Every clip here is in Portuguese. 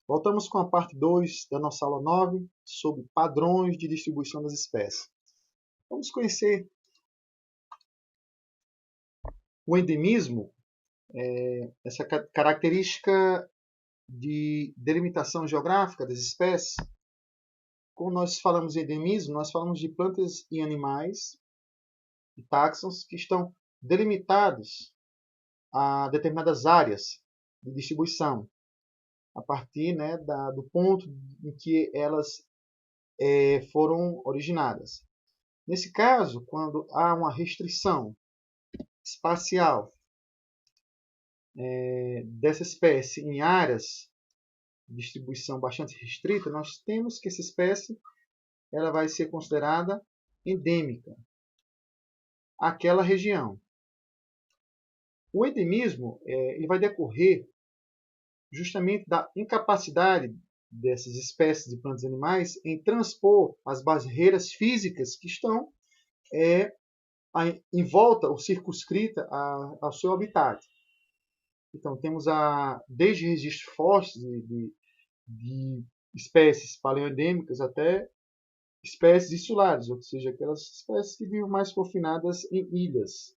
Voltamos com a parte 2 da nossa aula 9 sobre padrões de distribuição das espécies. Vamos conhecer o endemismo, essa característica de delimitação geográfica das espécies. Quando nós falamos em endemismo, nós falamos de plantas e animais e táxons que estão delimitados a determinadas áreas de distribuição, a partir do ponto em que elas foram originadas. Nesse caso, quando há uma restrição espacial dessa espécie em áreas de distribuição bastante restrita, nós temos que essa espécie ela vai ser considerada endêmica àquela região. O endemismo ele vai decorrer justamente da incapacidade dessas espécies de plantas e animais em transpor as barreiras físicas que estão em volta ou circunscrita ao seu habitat. Então, temos desde registros fósseis de espécies paleoendêmicas até espécies insulares, ou seja, aquelas espécies que vivem mais confinadas em ilhas.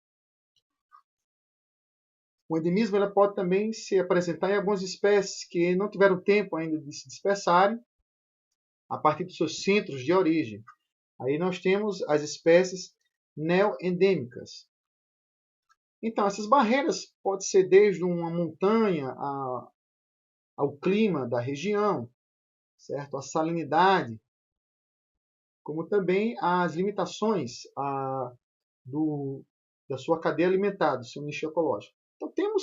O endemismo ela pode também se apresentar em algumas espécies que não tiveram tempo ainda de se dispersarem a partir dos seus centros de origem. Aí nós temos as espécies neoendêmicas. Então, essas barreiras podem ser desde uma montanha ao clima da região, certo? A salinidade, como também as limitações da sua cadeia alimentar, do seu nicho ecológico. Então, temos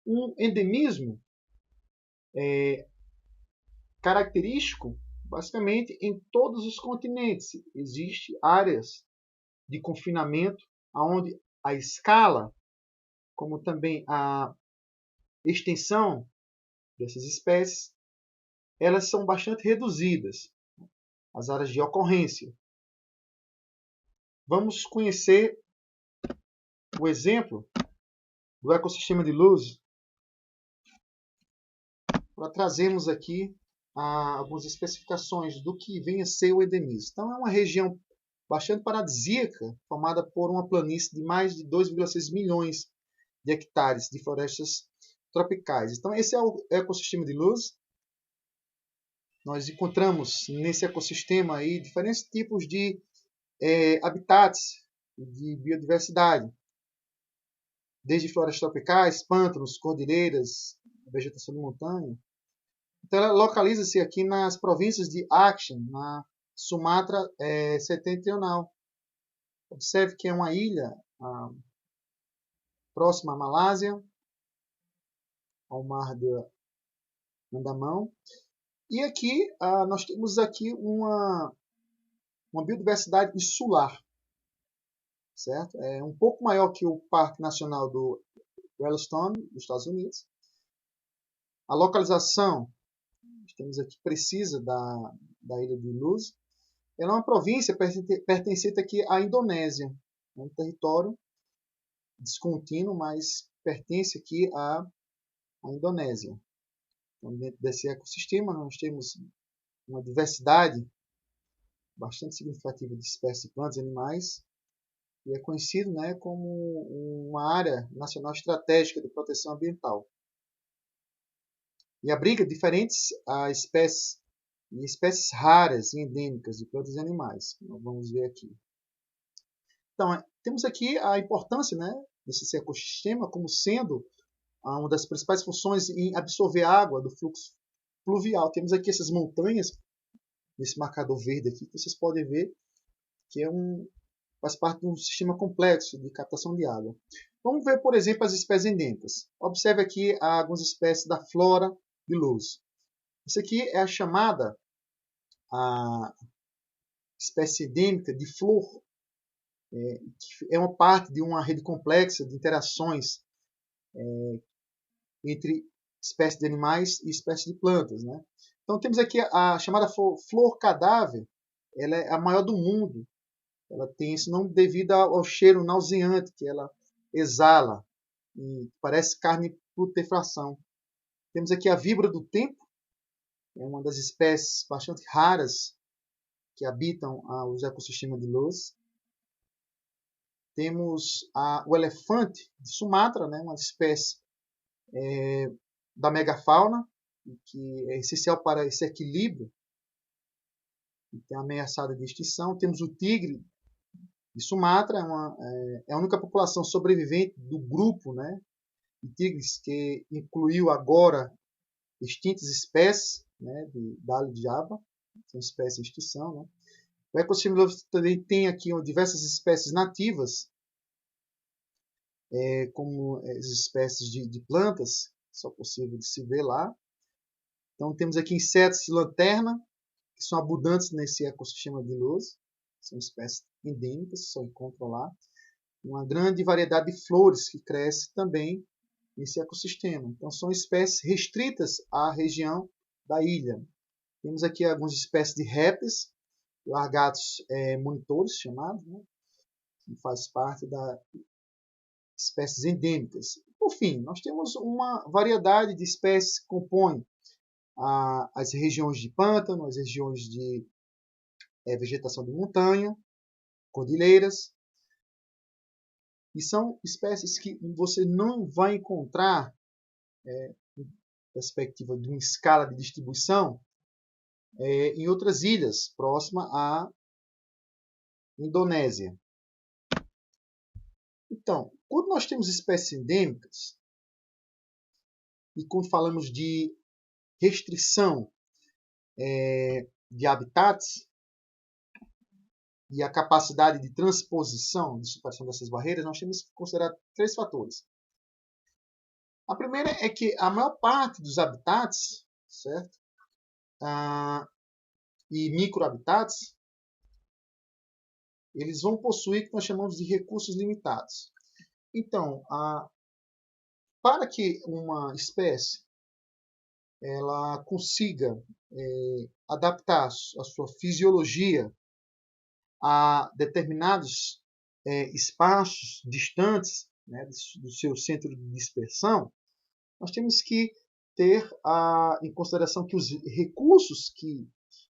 um endemismo característico, basicamente, em todos os continentes. Existem áreas de confinamento onde a escala, como também a extensão dessas espécies, elas são bastante reduzidas, as áreas de ocorrência. Vamos conhecer o exemplo do ecossistema de luz para trazermos aqui algumas especificações do que vem a ser o endemismo. Então, é uma região bastante paradisíaca, formada por uma planície de mais de 2,6 milhões de hectares de florestas tropicais. Então, esse é o ecossistema de luz. Nós encontramos nesse ecossistema aí diferentes tipos de habitats de biodiversidade, desde florestas tropicais, pântanos, cordilheiras, vegetação de montanha. Então, ela localiza-se aqui nas províncias de Aceh, na Sumatra setentrional. Observe que é uma ilha próxima à Malásia, ao mar de Andamão. E aqui nós temos aqui uma biodiversidade insular, certo? É um pouco maior que o Parque Nacional do Yellowstone, dos Estados Unidos. A localização, temos aqui precisa da Ilha de Luz. Ela é uma província pertencente aqui à Indonésia. É um território descontínuo, mas pertence aqui à Indonésia. Então, dentro desse ecossistema, nós temos uma diversidade bastante significativa de espécies de plantas e animais, e é conhecido como uma área nacional estratégica de proteção ambiental. E abriga diferentes espécies raras e endêmicas de plantas e animais. Nós vamos ver aqui. Então, temos aqui a importância desse ecossistema como sendo uma das principais funções em absorver água do fluxo pluvial. Temos aqui essas montanhas, nesse marcador verde aqui, que vocês podem ver que faz parte de um sistema complexo de captação de água. Vamos ver, por exemplo, as espécies endêmicas. Observe aqui algumas espécies da flora de luz. Isso aqui é a chamada espécie endêmica de flor, que é uma parte de uma rede complexa de interações entre espécies de animais e espécies de plantas. Então temos aqui a chamada flor cadáver, ela é a maior do mundo. Ela tem esse nome devido ao cheiro nauseante que ela exala, e parece carne putrefação. Temos aqui a víbora do tempo, é uma das espécies bastante raras que habitam os ecossistemas de Luz. Temos o elefante de Sumatra, né, uma espécie da megafauna, que é essencial para esse equilíbrio, que é ameaçada de extinção. Temos o tigre de Sumatra, é a única população sobrevivente do grupo, né, de tigres que incluiu agora extintas espécies, né, de Dalio de Java, são espécies em extinção. Né. O ecossistema também tem aqui diversas espécies nativas, como as espécies de plantas, só possível de se ver lá. Então temos aqui insetos de lanterna, que são abundantes nesse ecossistema de Luz, são espécies endêmicas, só encontram lá. Uma grande variedade de flores que cresce também nesse ecossistema. Então são espécies restritas à região da ilha. Temos aqui algumas espécies de répteis, lagartos monitores chamados, né, que faz parte das espécies endêmicas. Por fim, nós temos uma variedade de espécies que compõem as regiões de pântano, as regiões de vegetação de montanha, cordilheiras, e são espécies que você não vai encontrar, em perspectiva de uma escala de distribuição, em outras ilhas próximas à Indonésia. Então, quando nós temos espécies endêmicas, e quando falamos de restrição de habitats e a capacidade de transposição, de superação dessas barreiras, nós temos que considerar 3 fatores. A primeira é que a maior parte dos habitats, certo? E microhabitats, eles vão possuir o que nós chamamos de recursos limitados. Então, para que uma espécie ela consiga adaptar a sua fisiologia a determinados espaços distantes, né, do seu centro de dispersão, nós temos que ter em consideração que os recursos que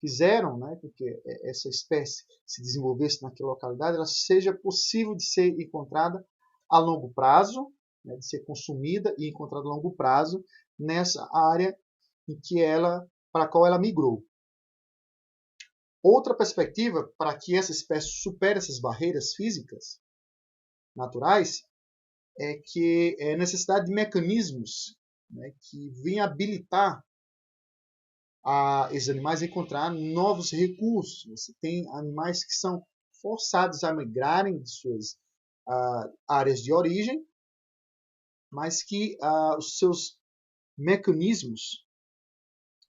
fizeram, né, porque essa espécie se desenvolvesse naquela localidade, ela seja possível de ser encontrada a longo prazo, né, de ser consumida e encontrada a longo prazo nessa área para a qual ela migrou. Outra perspectiva para que essa espécie supere essas barreiras físicas naturais é que é necessidade de mecanismos, né, que venham habilitar esses animais a encontrar novos recursos. Você tem animais que são forçados a migrarem de suas áreas de origem, mas que os seus mecanismos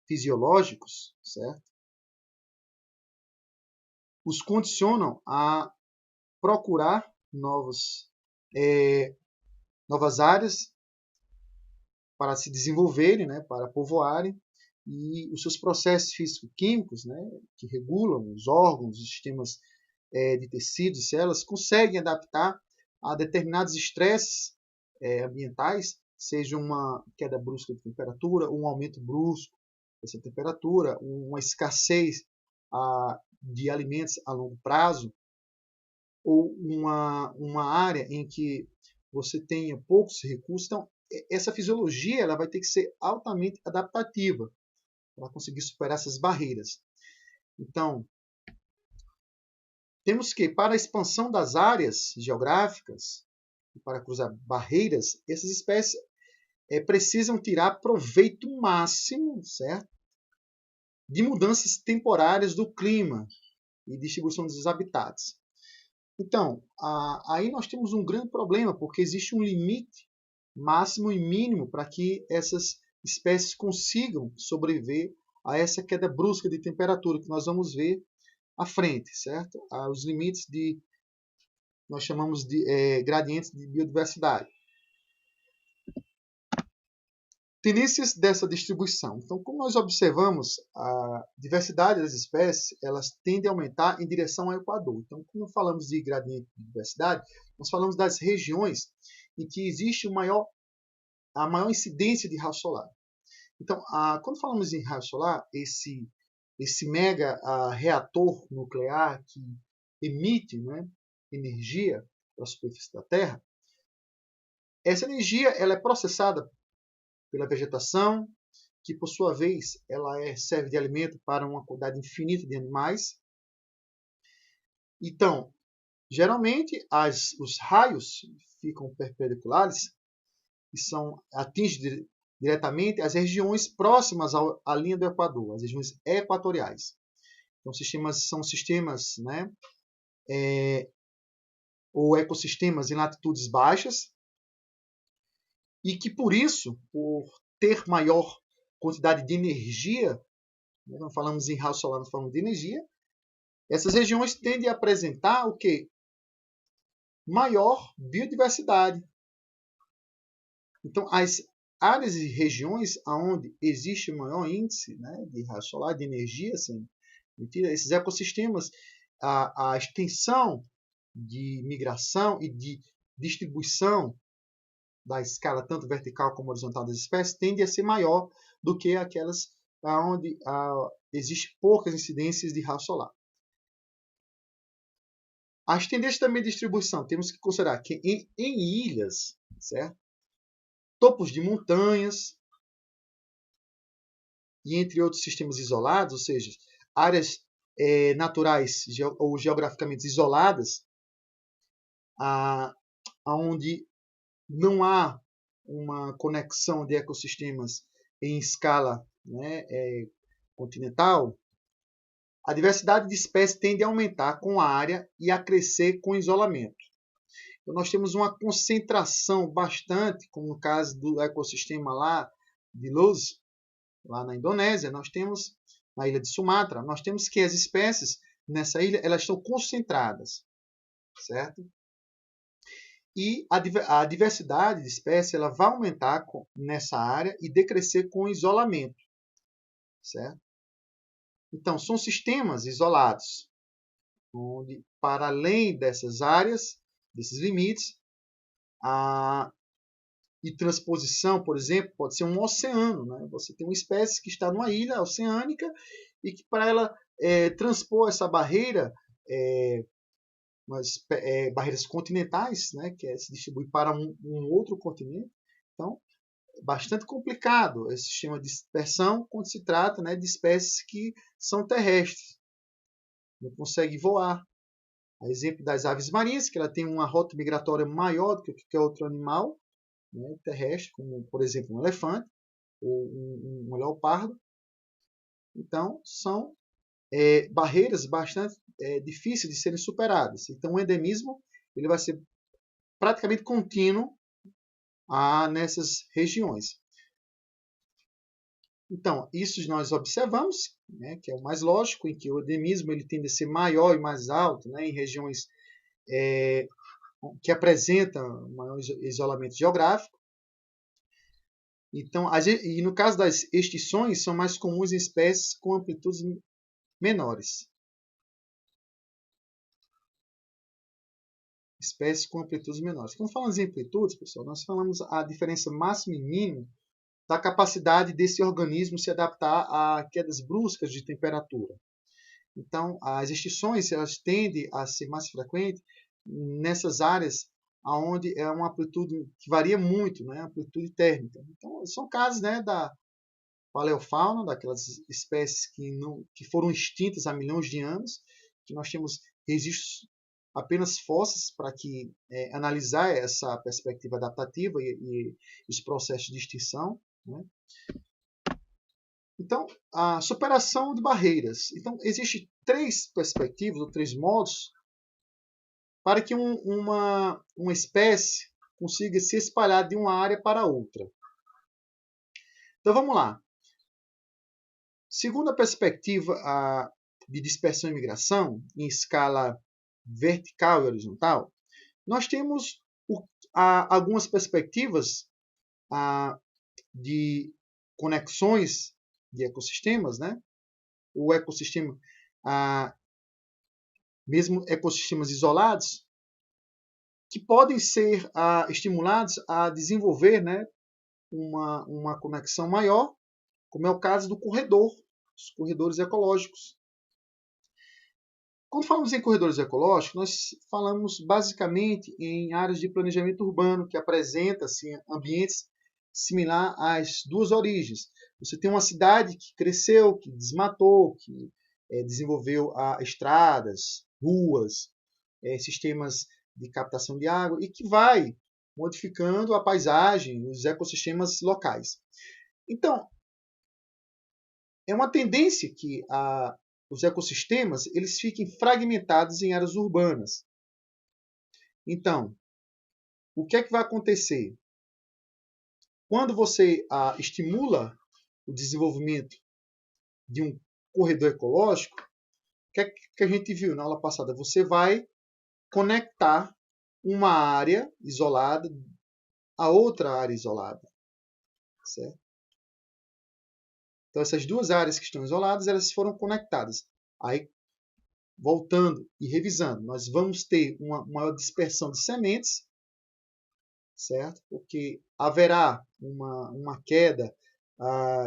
fisiológicos, certo, os condicionam a procurar novas áreas para se desenvolverem, né, para povoarem, e os seus processos físico-químicos, né, que regulam os órgãos, os sistemas de tecidos e células, conseguem adaptar a determinados estresses ambientais, seja uma queda brusca de temperatura, um aumento brusco dessa temperatura, uma escassez de alimentos a longo prazo, ou uma área em que você tenha poucos recursos. Então, essa fisiologia ela vai ter que ser altamente adaptativa para conseguir superar essas barreiras. Então, temos que, para a expansão das áreas geográficas, para cruzar barreiras, essas espécies precisam tirar proveito máximo, certo, de mudanças temporárias do clima e distribuição dos habitats. Então, aí nós temos um grande problema, porque existe um limite máximo e mínimo para que essas espécies consigam sobreviver a essa queda brusca de temperatura que nós vamos ver à frente, certo? Os limites nós chamamos de gradientes de biodiversidade. Tendências dessa distribuição. Então, como nós observamos, a diversidade das espécies elas tendem a aumentar em direção ao Equador. Então, quando falamos de gradiente de diversidade, nós falamos das regiões em que existe a maior incidência de raio solar. Então, quando falamos em raio solar, esse mega reator nuclear que emite, né, energia para a superfície da Terra, essa energia ela é processada pela vegetação, que por sua vez ela serve de alimento para uma quantidade infinita de animais. Então, geralmente os raios ficam perpendiculares e atingem diretamente as regiões próximas à linha do Equador, as regiões equatoriais. Então, são sistemas, né, ou ecossistemas em latitudes baixas, e que por isso, por ter maior quantidade de energia, né, não falamos em raio solar, nós falamos de energia, essas regiões tendem a apresentar o quê? Maior biodiversidade. Então, as áreas e regiões onde existe maior índice, né, de raio solar, de energia, assim, esses ecossistemas, a extensão de migração e de distribuição da escala tanto vertical como horizontal das espécies tende a ser maior do que aquelas onde existe poucas incidências de raio solar. As tendências também de distribuição, temos que considerar que em ilhas, certo? Topos de montanhas e entre outros sistemas isolados, ou seja, áreas naturais ou geograficamente isoladas, onde não há uma conexão de ecossistemas em escala, né, continental, a diversidade de espécies tende a aumentar com a área e a crescer com o isolamento. Então, nós temos uma concentração bastante, como no caso do ecossistema lá de Luz, lá na Indonésia, nós temos na ilha de Sumatra, nós temos que as espécies nessa ilha elas estão concentradas, certo? E a diversidade de espécies ela vai aumentar nessa área e decrescer com o isolamento, certo? Então, são sistemas isolados, onde, para além dessas áreas, desses limites, e transposição, por exemplo, pode ser um oceano. Né? Você tem uma espécie que está numa ilha oceânica e que, para ela transpor essa barreira, barreiras continentais, né, que se distribui para um outro continente, então, é bastante complicado esse sistema de dispersão quando se trata, né, de espécies que são terrestres, não conseguem voar. A exemplo das aves marinhas, que ela tem uma rota migratória maior do que qualquer outro animal, né, terrestre, como, por exemplo, um elefante ou um leopardo. Então, são barreiras bastante difíceis de serem superadas. Então, o endemismo ele vai ser praticamente contínuo nessas regiões. Então, isso nós observamos, né, que é o mais lógico, em que o endemismo ele tende a ser maior e mais alto, né, em regiões que apresentam maior isolamento geográfico. Então, e no caso das extinções, são mais comuns em espécies com amplitudes menores. Espécies com amplitudes menores. Quando falamos em amplitudes, pessoal, nós falamos a diferença máxima e mínima da capacidade desse organismo se adaptar a quedas bruscas de temperatura. Então, as extinções elas tendem a ser mais frequentes nessas áreas onde é uma amplitude que varia muito, né, amplitude térmica. Então, são casos, né, da paleofauna, daquelas espécies que foram extintas há milhões de anos, que nós temos registros apenas fósseis para analisar essa perspectiva adaptativa e os processos de extinção. Né? Então, a superação de barreiras. Então, existem 3 perspectivas, ou 3 modos, para que uma espécie consiga se espalhar de uma área para outra. Então, vamos lá. Segundo a perspectiva de dispersão e migração, em escala vertical e horizontal, nós temos algumas perspectivas de conexões de ecossistemas, né? O ecossistema, mesmo ecossistemas isolados, que podem ser estimulados a desenvolver, né, uma conexão maior como é o caso do corredor, os corredores ecológicos. Quando falamos em corredores ecológicos, nós falamos basicamente em áreas de planejamento urbano que apresenta assim, ambientes similar às duas origens. Você tem uma cidade que cresceu, que desmatou, que desenvolveu estradas, ruas, sistemas de captação de água e que vai modificando a paisagem, os ecossistemas locais. Então, é uma tendência que os ecossistemas eles fiquem fragmentados em áreas urbanas. Então, o que é que vai acontecer? Quando você estimula o desenvolvimento de um corredor ecológico, o que é que a gente viu na aula passada? Você vai conectar uma área isolada a outra área isolada. Certo? Então, essas duas áreas que estão isoladas, elas foram conectadas. Aí, voltando e revisando, nós vamos ter uma maior dispersão de sementes, certo? Porque haverá uma queda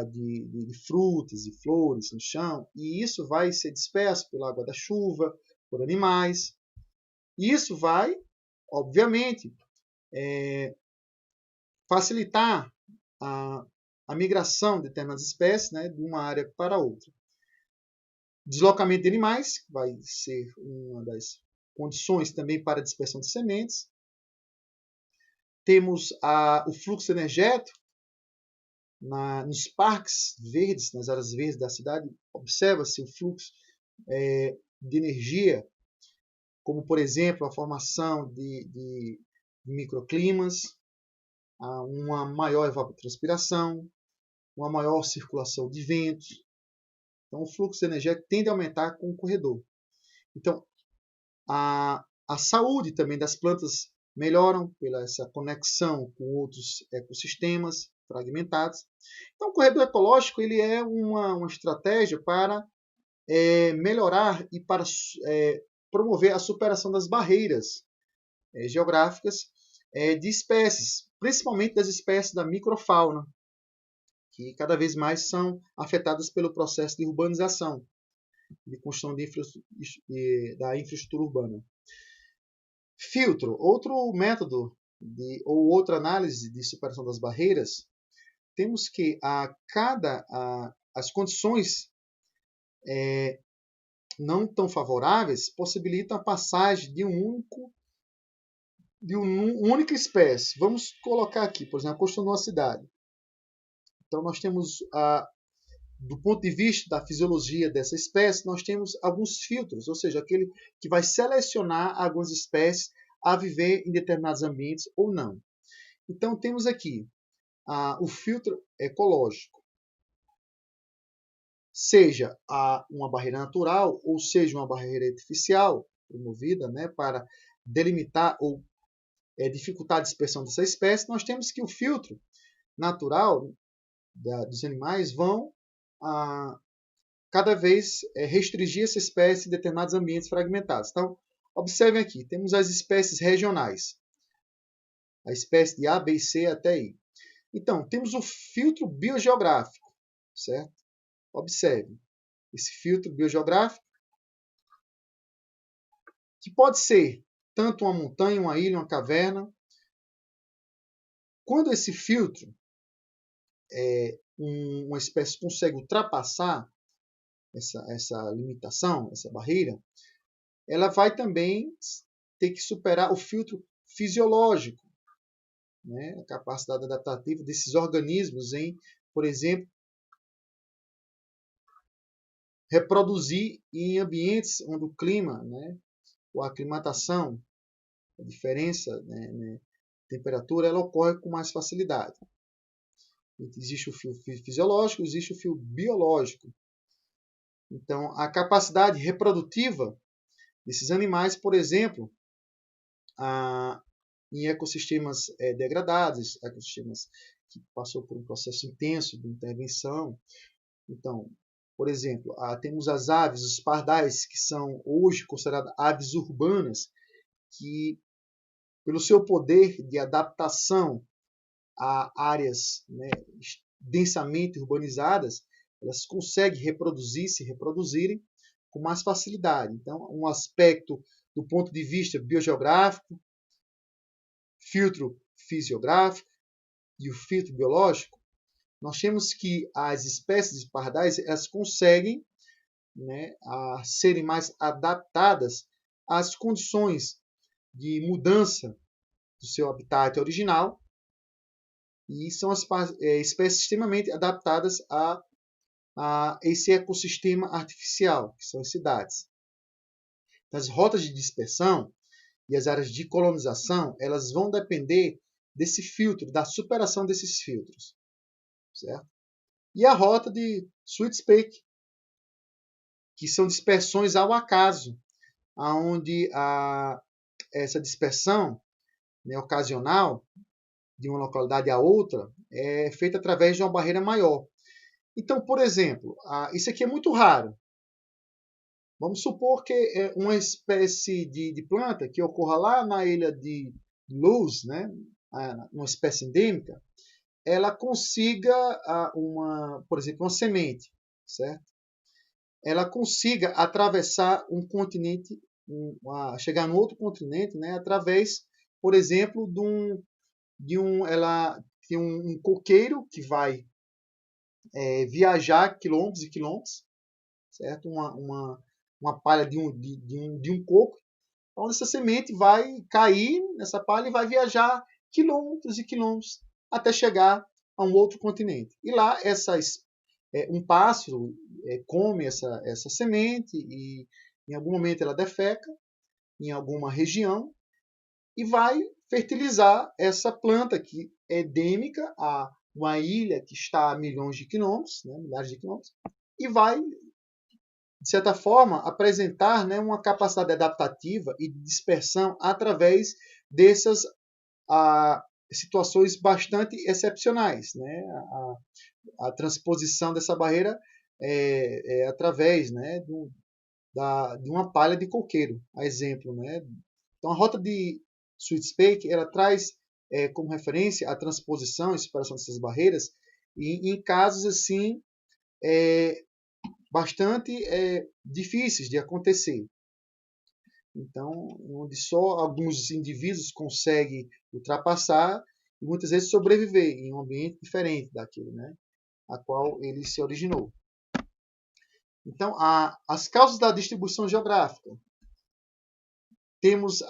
de frutas e flores no chão, e isso vai ser disperso pela água da chuva, por animais. E isso vai, obviamente, facilitar a migração de determinadas espécies, né, de uma área para outra. Deslocamento de animais vai ser uma das condições também para a dispersão de sementes. Temos o fluxo energético nos parques verdes, nas áreas verdes da cidade. Observa-se o fluxo de energia, como, por exemplo, a formação de microclimas, uma maior evapotranspiração, uma maior circulação de ventos. Então, o fluxo energético tende a aumentar com o corredor. Então, a saúde também das plantas melhoram pela essa conexão com outros ecossistemas fragmentados. Então, o corredor ecológico ele é uma estratégia para melhorar e para promover a superação das barreiras geográficas de espécies, principalmente das espécies da microfauna, que cada vez mais são afetadas pelo processo de urbanização, de construção da infraestrutura urbana. Filtro, outro método ou outra análise de superação das barreiras, temos que as condições não tão favoráveis possibilitam a passagem de uma única espécie. Vamos colocar aqui, por exemplo, a construção de uma cidade. Então, nós temos, do ponto de vista da fisiologia dessa espécie, nós temos alguns filtros, ou seja, aquele que vai selecionar algumas espécies a viver em determinados ambientes ou não. Então, temos aqui o filtro ecológico. Seja uma barreira natural ou seja uma barreira artificial promovida, né, para delimitar ou dificultar a dispersão dessa espécie, nós temos que o filtro natural dos animais vão cada vez restringir essa espécie em determinados ambientes fragmentados. Então, observem aqui, temos as espécies regionais, a espécie de A, B e C até I. Então, temos o filtro biogeográfico, certo? Observe esse filtro biogeográfico, que pode ser tanto uma montanha, uma ilha, uma caverna. Quando esse filtro, uma espécie consegue ultrapassar essa limitação, essa barreira, ela vai também ter que superar o filtro fisiológico, né? A capacidade adaptativa desses organismos em, por exemplo, reproduzir em ambientes onde o clima, né, ou a aclimatação, a diferença, né, temperatura, ela ocorre com mais facilidade. Existe o fio fisiológico, existe o fio biológico. Então, a capacidade reprodutiva desses animais, por exemplo, em ecossistemas degradados, ecossistemas que passou por um processo intenso de intervenção. Então, por exemplo, temos as aves, os pardais, que são hoje consideradas aves urbanas, que, pelo seu poder de adaptação a áreas, né, densamente urbanizadas, elas conseguem se reproduzirem com mais facilidade. Então, um aspecto do ponto de vista biogeográfico, filtro fisiográfico e o filtro biológico, nós temos que as espécies de pardais elas conseguem, né, a serem mais adaptadas às condições de mudança do seu habitat original e são as espécies extremamente adaptadas a esse ecossistema artificial, que são as cidades. As rotas de dispersão e as áreas de colonização, elas vão depender desse filtro, da superação desses filtros, certo? E a rota de sweet spake, que são dispersões ao acaso, aonde essa dispersão, né, ocasional de uma localidade a outra é feita através de uma barreira maior. Então, por exemplo, isso aqui é muito raro. Vamos supor que é uma espécie de planta que ocorra lá na ilha de Luz, né, uma espécie endêmica, ela consiga por exemplo, uma semente, certo? Ela consiga atravessar um continente, chegar no outro continente, né, através, por exemplo, ela tem um coqueiro que vai viajar quilômetros e quilômetros, certo? Uma palha de um coco, onde essa semente vai cair nessa palha e vai viajar quilômetros e quilômetros até chegar a um outro continente. E lá um pássaro come essa semente e em algum momento ela defeca em alguma região e vai fertilizar essa planta que é endêmica a uma ilha que está a milhões de quilômetros, né, milhares de quilômetros, e vai, de certa forma, apresentar, né, uma capacidade adaptativa e de dispersão através dessas situações bastante excepcionais. Né? A transposição dessa barreira através, né, de uma palha de coqueiro, a exemplo. Né? Então, a rota de sweet spake ela traz como referência a transposição e superação dessas barreiras e em casos assim bastante difíceis de acontecer. Então, onde só alguns indivíduos conseguem ultrapassar e muitas vezes sobreviver em um ambiente diferente daquele, né, a qual ele se originou. Então, as causas da distribuição geográfica. Temos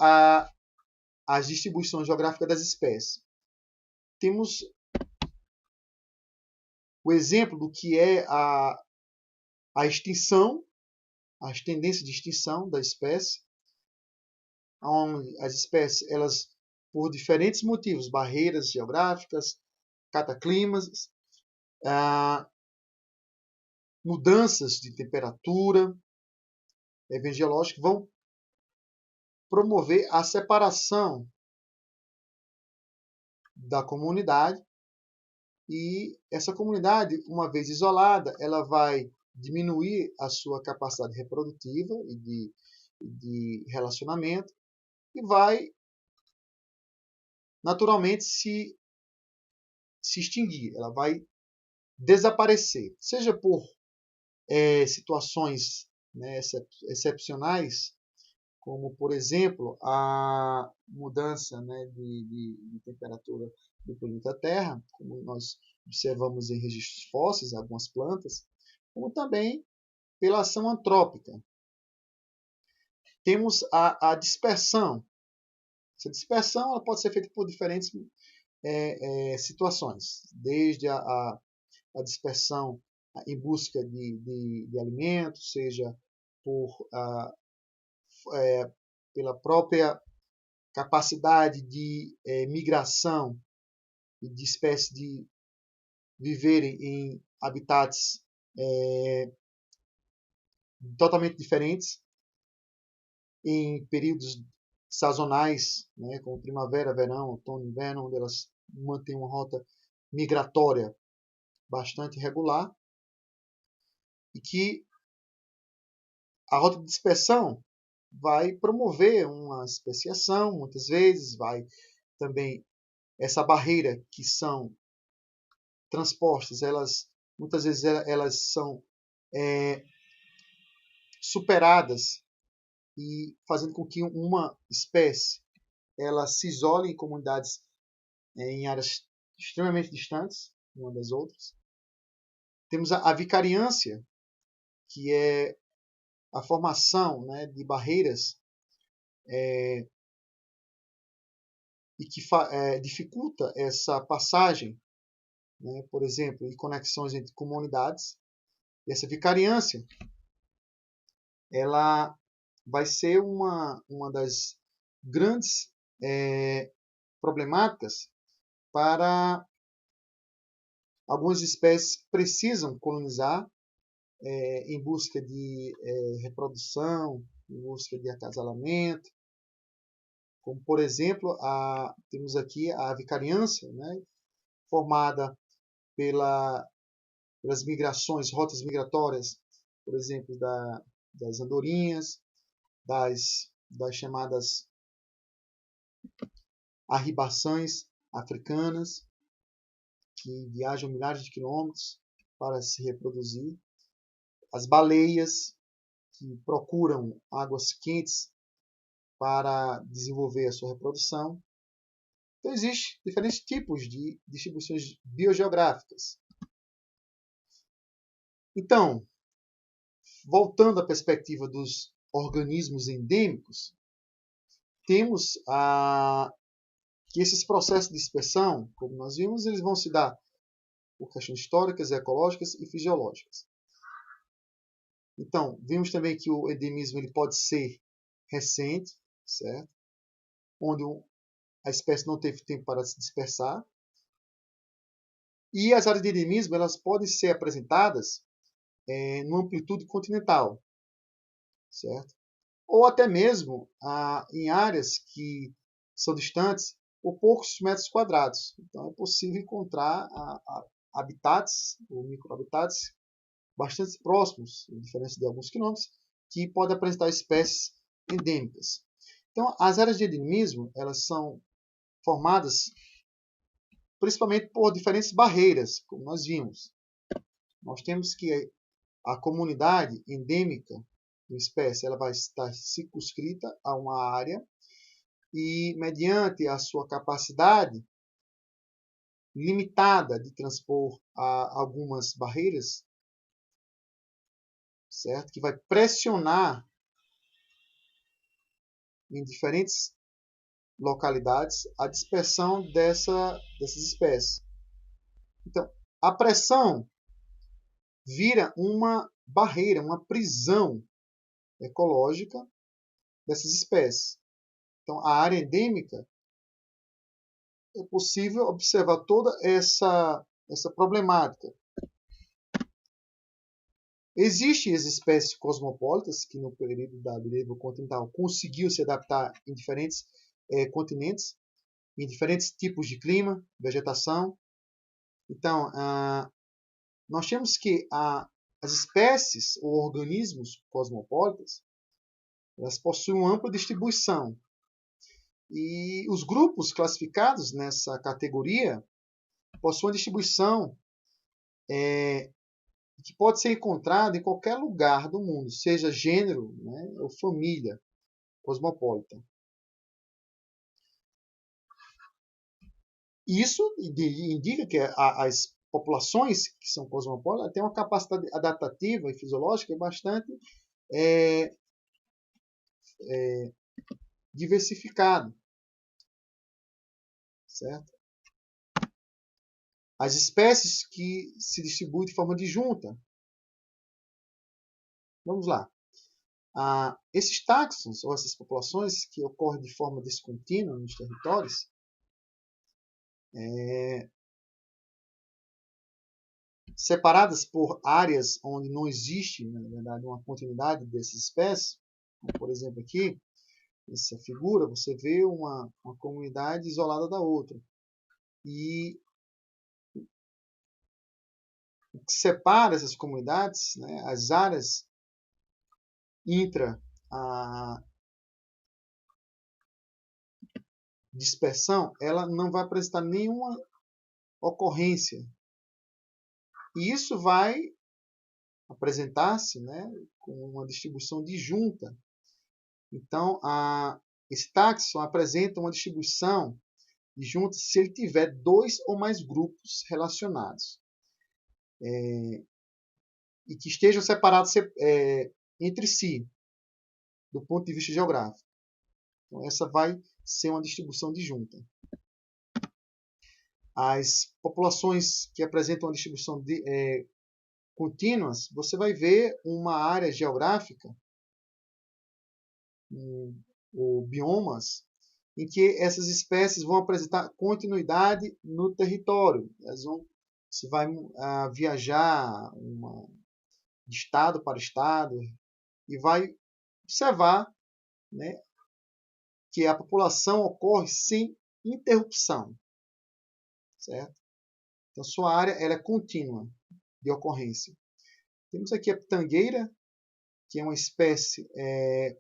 as distribuições geográficas das espécies. Temos o exemplo do que é a extinção, as tendências de extinção da espécie, onde as espécies, elas, por diferentes motivos, barreiras geográficas, cataclimas, mudanças de temperatura, eventos geológicos, vão promover a separação da comunidade e essa comunidade, uma vez isolada, ela vai diminuir a sua capacidade reprodutiva e de relacionamento e vai naturalmente se extinguir, ela vai desaparecer, seja por situações, né, excepcionais, como, por exemplo, a mudança, né, de temperatura do planeta Terra, como nós observamos em registros fósseis, algumas plantas, como também pela ação antrópica. Temos a dispersão. Essa dispersão ela pode ser feita por diferentes situações, desde a dispersão em busca de alimentos, seja pela própria capacidade de migração e de espécies de viverem em habitats totalmente diferentes, em períodos sazonais, né, como primavera, verão, outono, inverno, onde elas mantêm uma rota migratória bastante regular, e que a rota de dispersão vai promover uma especiação, muitas vezes, vai também essa barreira que são transpostas, muitas vezes elas são superadas e fazendo com que uma espécie ela se isole em comunidades em áreas extremamente distantes uma das outras. Temos a vicariância, que é a formação, né, de barreiras e que dificulta essa passagem, né, por exemplo, de conexões entre comunidades. E essa vicariância ela vai ser uma das grandes problemáticas para algumas espécies que precisam colonizar em busca de reprodução, em busca de acasalamento, como por exemplo temos aqui a vicariância, né, formada pelas migrações, rotas migratórias, por exemplo, das andorinhas, das chamadas arribaçãs africanas, que viajam milhares de quilômetros para se reproduzir, as baleias, que procuram águas quentes para desenvolver a sua reprodução. Então, existem diferentes tipos de distribuições biogeográficas. Então, voltando à perspectiva dos organismos endêmicos, temos que esses processos de dispersão, como nós vimos, eles vão se dar por questões históricas, ecológicas e fisiológicas. Então, vimos também que o endemismo ele pode ser recente, certo? Onde a espécie não teve tempo para se dispersar. E as áreas de endemismo elas podem ser apresentadas numa amplitude continental, certo? Ou até mesmo em áreas que são distantes por poucos metros quadrados. Então, é possível encontrar habitats ou microhabitats bastante próximos, em diferença de alguns quilômetros, que podem apresentar espécies endêmicas. Então, as áreas de endemismo elas são formadas principalmente por diferentes barreiras, como nós vimos. Nós temos que a comunidade endêmica de uma espécie ela vai estar circunscrita a uma área e, mediante a sua capacidade limitada de transpor algumas barreiras, certo? Que vai pressionar em diferentes localidades a dispersão dessas espécies. Então, a pressão vira uma barreira, uma prisão ecológica dessas espécies. Então, a área endêmica é possível observar toda essa problemática. Existem as espécies cosmopolitas que no período da Medieval continental conseguiu se adaptar em diferentes continentes, em diferentes tipos de clima, vegetação. Então, nós temos que as espécies ou organismos cosmopolitas elas possuem uma ampla distribuição. E os grupos classificados nessa categoria possuem uma distribuição que pode ser encontrada em qualquer lugar do mundo, seja gênero, né, ou família cosmopolita. Isso indica que as populações que são cosmopolitas têm uma capacidade adaptativa e fisiológica bastante diversificada, certo? As espécies que se distribuem de forma disjunta. Vamos lá. Esses táxons, ou essas populações que ocorrem de forma descontínua nos territórios, separadas por áreas onde não existe, na verdade, uma continuidade dessas espécies, como por exemplo aqui, essa figura, você vê uma comunidade isolada da outra. E o que separa essas comunidades, né, as áreas intra a dispersão, ela não vai apresentar nenhuma ocorrência E isso vai apresentar-se, né, com uma distribuição disjunta. Então, esse táxon apresenta uma distribuição disjunta se ele tiver dois ou mais grupos relacionados e que estejam separados entre si, do ponto de vista geográfico. Então, essa vai ser uma distribuição disjunta. As populações que apresentam uma distribuição contínuas, você vai ver uma área geográfica, ou biomas, em que essas espécies vão apresentar continuidade no território. Você vai viajar de estado para estado e vai observar, né, que a população ocorre sem interrupção, certo? Então, sua área ela é contínua de ocorrência. Temos aqui a pitangueira, que é uma espécie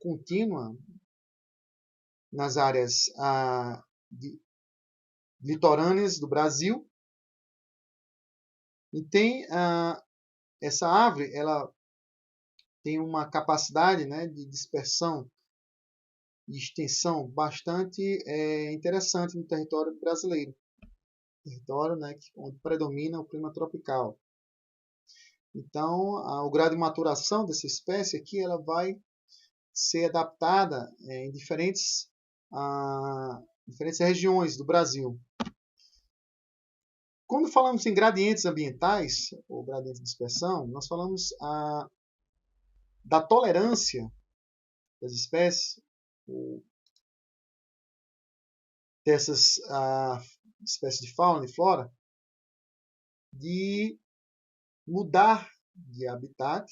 contínua nas áreas litorâneas do Brasil. E tem essa árvore, ela tem uma capacidade, né, de dispersão e extensão bastante interessante no território brasileiro. Território, né, onde predomina o clima tropical. Então, o grau de maturação dessa espécie aqui, ela vai ser adaptada em diferentes regiões do Brasil. Quando falamos em gradientes ambientais, ou gradientes de dispersão, nós falamos da tolerância das espécies, dessas espécies de fauna e flora, de mudar de habitat,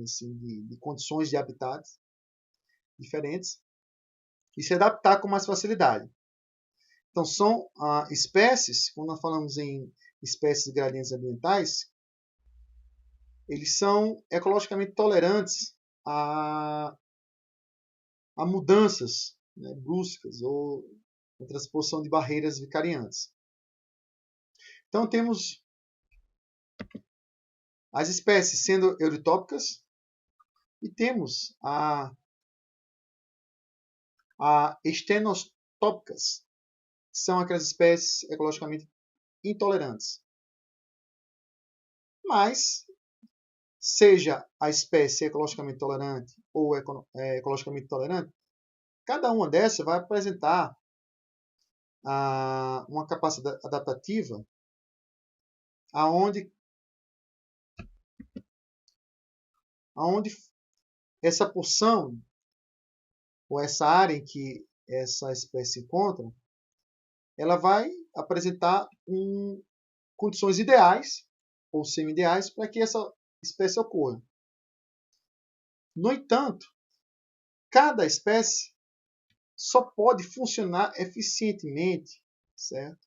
assim, de condições de habitat diferentes, e se adaptar com mais facilidade. Então, são espécies, quando nós falamos em espécies de gradientes ambientais, eles são ecologicamente tolerantes a mudanças, né, bruscas ou a transposição de barreiras vicariantes. Então, temos as espécies sendo eutritópicas e temos a estenostópicas, que são aquelas espécies ecologicamente intolerantes. Mas, seja a espécie ecologicamente tolerante ou ecologicamente tolerante, cada uma dessas vai apresentar uma capacidade adaptativa aonde essa porção ou essa área em que essa espécie se encontra, ela vai apresentar condições ideais ou semi-ideais para que essa espécie ocorra. No entanto, cada espécie só pode funcionar eficientemente, certo,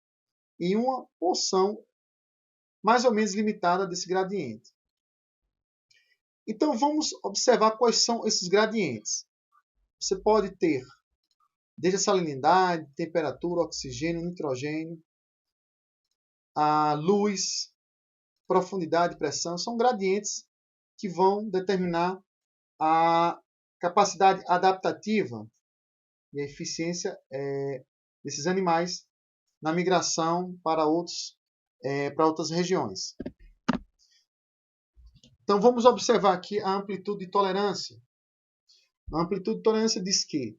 em uma porção mais ou menos limitada desse gradiente. Então, vamos observar quais são esses gradientes. Você pode ter desde a salinidade, temperatura, oxigênio, nitrogênio, a luz, profundidade, pressão. São gradientes que vão determinar a capacidade adaptativa e a eficiência desses animais na migração para outras regiões. Então, vamos observar aqui a amplitude de tolerância. A amplitude de tolerância diz que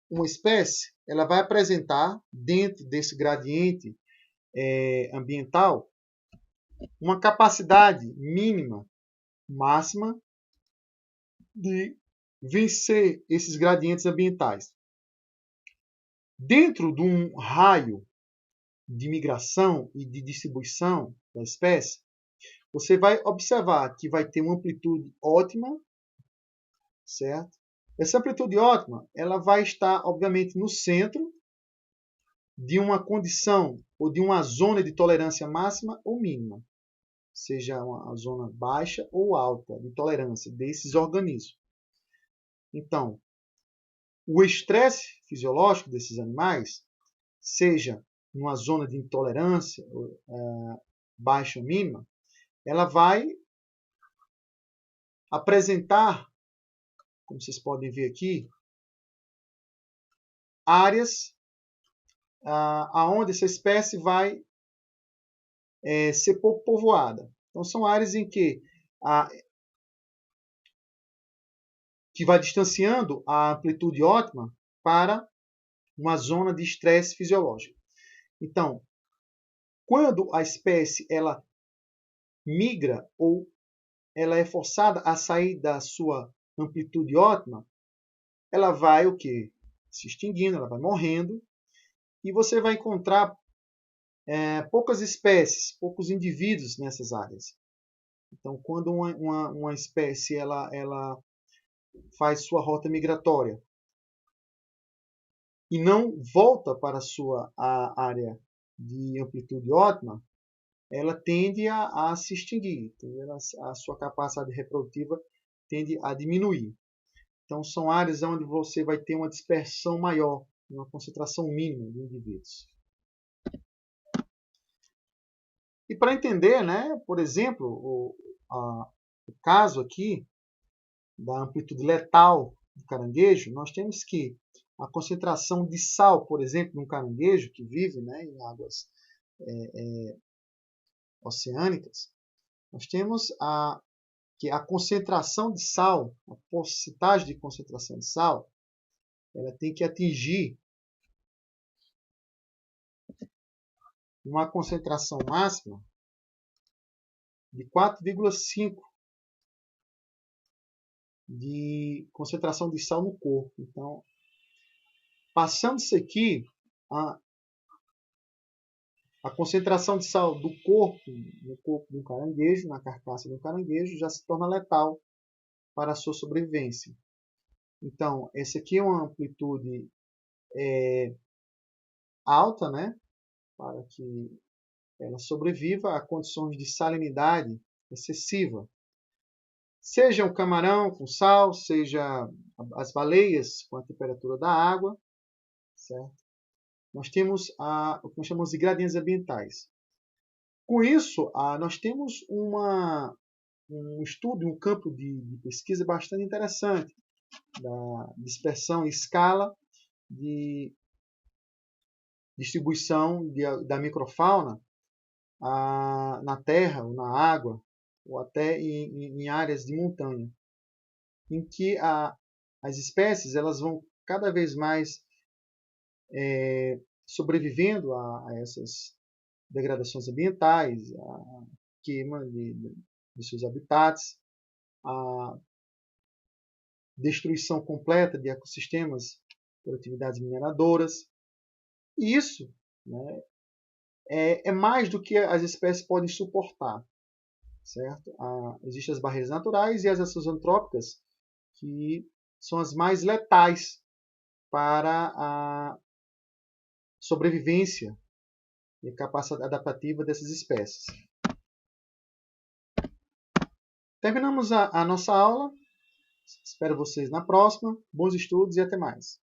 uma espécie ela vai apresentar, dentro desse gradiente ambiental, uma capacidade mínima, máxima, de vencer esses gradientes ambientais. Dentro de um raio de migração e de distribuição da espécie, você vai observar que vai ter uma amplitude ótima, certo? Essa amplitude ótima, ela vai estar, obviamente, no centro de uma condição ou de uma zona de tolerância máxima ou mínima, seja uma zona baixa ou alta de tolerância desses organismos. Então, o estresse fisiológico desses animais, seja numa zona de intolerância baixa ou mínima, ela vai apresentar, como vocês podem ver aqui, áreas aonde essa espécie vai ser pouco povoada. Então, são áreas em que vai distanciando a amplitude ótima para uma zona de estresse fisiológico. Então, quando a espécie ela migra ou ela é forçada a sair da sua amplitude ótima, ela vai o quê? Se extinguindo, ela vai morrendo, e você vai encontrar poucas espécies, poucos indivíduos nessas áreas. Então, quando uma espécie ela faz sua rota migratória e não volta para a sua área de amplitude ótima, ela tende a se extinguir, a sua capacidade reprodutiva tende a diminuir. Então, são áreas onde você vai ter uma dispersão maior, uma concentração mínima de indivíduos. E para entender, né, por exemplo, o caso aqui da amplitude letal do caranguejo, nós temos que a concentração de sal, por exemplo, num caranguejo que vive, né, em águas oceânicas, nós temos que a concentração de sal, a porcentagem de concentração de sal, ela tem que atingir uma concentração máxima de 4,5 de concentração de sal no corpo. Então, passando isso aqui, a concentração de sal do corpo, no corpo do caranguejo, na carcaça do caranguejo, já se torna letal para a sua sobrevivência. Então, essa aqui é uma amplitude alta, né, para que ela sobreviva a condições de salinidade excessiva. Seja o camarão com sal, seja as baleias com a temperatura da água, certo? Nós temos o que nós chamamos de gradientes ambientais. Com isso, nós temos um estudo, um campo de pesquisa bastante interessante da dispersão em escala de distribuição da microfauna na terra ou na água, ou até em áreas de montanha, em que as espécies elas vão cada vez mais sobrevivendo a essas degradações ambientais, a queima de seus habitats, a destruição completa de ecossistemas por atividades mineradoras. E isso, né, é mais do que as espécies podem suportar. Certo? Existem as barreiras naturais e as ações antrópicas, que são as mais letais para a sobrevivência e a capacidade adaptativa dessas espécies. Terminamos a nossa aula. Espero vocês na próxima. Bons estudos e até mais.